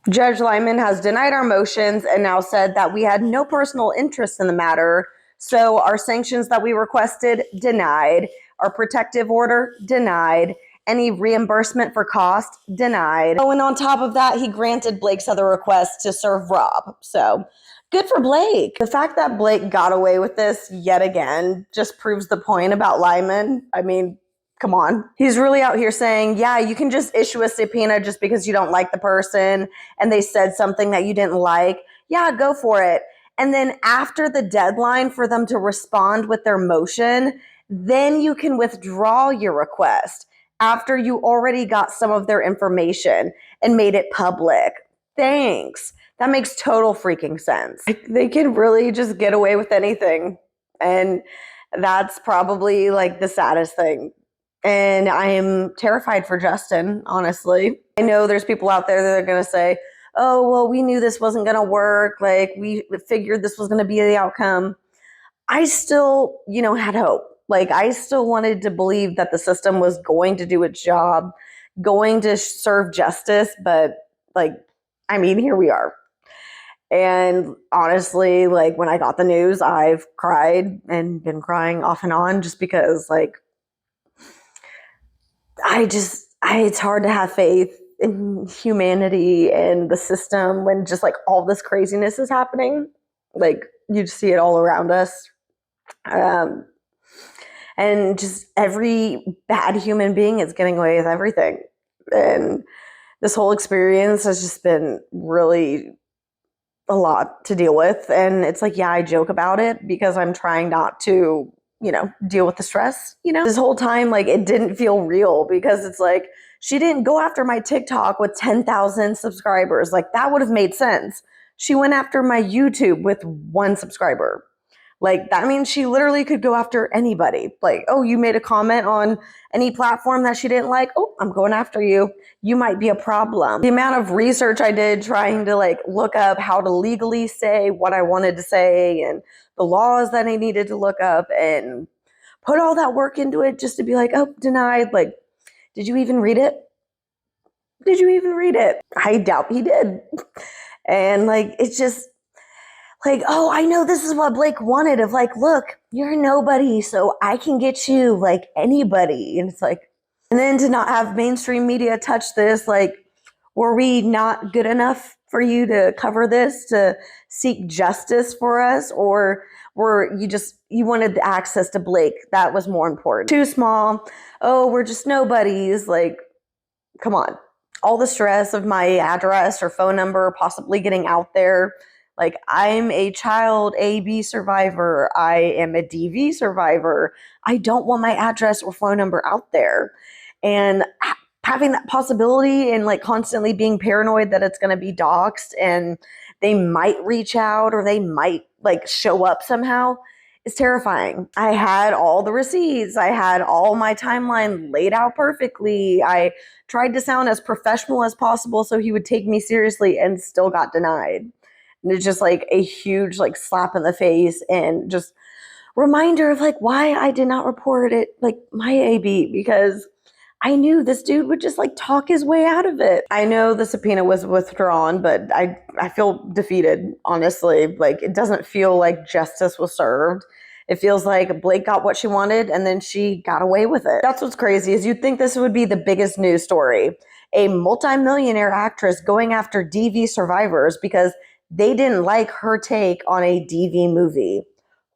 Judge Liman has denied our motions and now said that we had no personal interest in the matter. So our sanctions that we requested, denied. Our protective order, denied. Any reimbursement for cost, denied. Oh, and on top of that, he granted Blake's other request to serve Rob. So good for Blake. The fact that Blake got away with this yet again just proves the point about Liman. I mean, come on. He's really out here saying, yeah, you can just issue a subpoena just because you don't like the person and they said something that you didn't like. Yeah, go for it. And then after the deadline for them to respond with their motion, then you can withdraw your request after you already got some of their information and made it public. Thanks. That makes total freaking sense. They can really just get away with anything. And that's probably like the saddest thing. And I am terrified for Justin, honestly. I know there's people out there that are going to say, oh, well, we knew this wasn't going to work. Like, we figured this was going to be the outcome. I still, had hope. Like, I still wanted to believe that the system was going to do its job, going to serve justice. But, here we are. And honestly, when I got the news, I've cried and been crying off and on just because, it's hard to have faith in humanity and the system when just all this craziness is happening. You just see it all around us. And just every bad human being is getting away with everything. And this whole experience has just been really a lot to deal with. And it's I joke about it because I'm trying not to deal with the stress, this whole time, it didn't feel real because it's she didn't go after my TikTok with 10,000 subscribers. That would have made sense. She went after my YouTube with 1 subscriber. That means she literally could go after anybody. Oh, you made a comment on any platform that she didn't like. Oh, I'm going after you. You might be a problem. The amount of research I did trying to look up how to legally say what I wanted to say and the laws that I needed to look up and put all that work into it just to be oh, denied. Did you even read it? Did you even read it? I doubt he did. And it's just oh, I know this is what Blake wanted of look, you're nobody, so I can get you anybody. And it's and then to not have mainstream media touch this, were we not good enough for you to cover this, to seek justice for us? Or were you wanted the access to Blake? That was more important. Too small. Oh, we're just nobodies. Come on. All the stress of my address or phone number possibly getting out there. I'm a child AB survivor. I am a DV survivor. I don't want my address or phone number out there. And having that possibility and constantly being paranoid that it's going to be doxxed and they might reach out or they might show up somehow is terrifying. I had all the receipts. I had all my timeline laid out perfectly. I tried to sound as professional as possible so he would take me seriously and still got denied. And it's just a huge slap in the face and just reminder of why I did not report it my AB, because I knew this dude would just talk his way out of it. I know the subpoena was withdrawn, but I feel defeated, honestly. It doesn't feel like justice was served. It feels like Blake got what she wanted and then she got away with it. That's what's crazy is you'd think this would be the biggest news story. A multimillionaire actress going after DV survivors because they didn't like her take on a DV movie.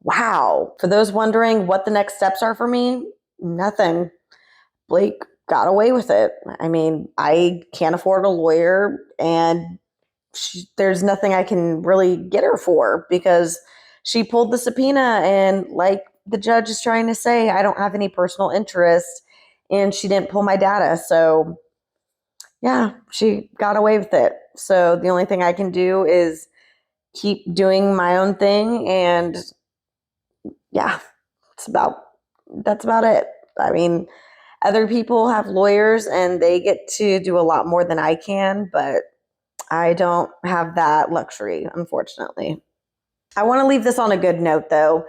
Wow. For those wondering what the next steps are for me, nothing. Blake got away with it. I can't afford a lawyer and there's nothing I can really get her for because she pulled the subpoena and the judge is trying to say, I don't have any personal interest and she didn't pull my data. So yeah, she got away with it. So the only thing I can do is keep doing my own thing. And yeah, that's about it. Other people have lawyers and they get to do a lot more than I can, but I don't have that luxury, unfortunately. I want to leave this on a good note, though.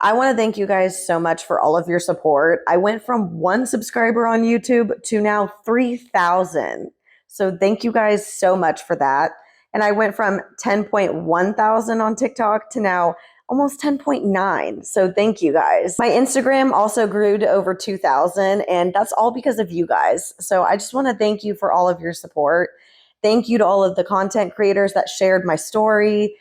I want to thank you guys so much for all of your support. I went from 1 subscriber on YouTube to now 3,000. So thank you guys so much for that. And I went from 10.1 thousand on TikTok to now almost 10.9. So thank you guys. My Instagram also grew to over 2,000, and that's all because of you guys. So I just want to thank you for all of your support. Thank you to all of the content creators that shared my story.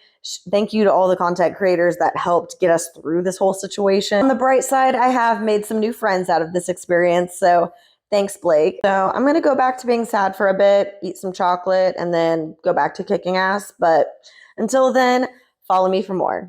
Thank you to all the content creators that helped get us through this whole situation. On the bright side, I have made some new friends out of this experience. So thanks, Blake. So I'm going to go back to being sad for a bit, eat some chocolate, and then go back to kicking ass. But until then, follow me for more.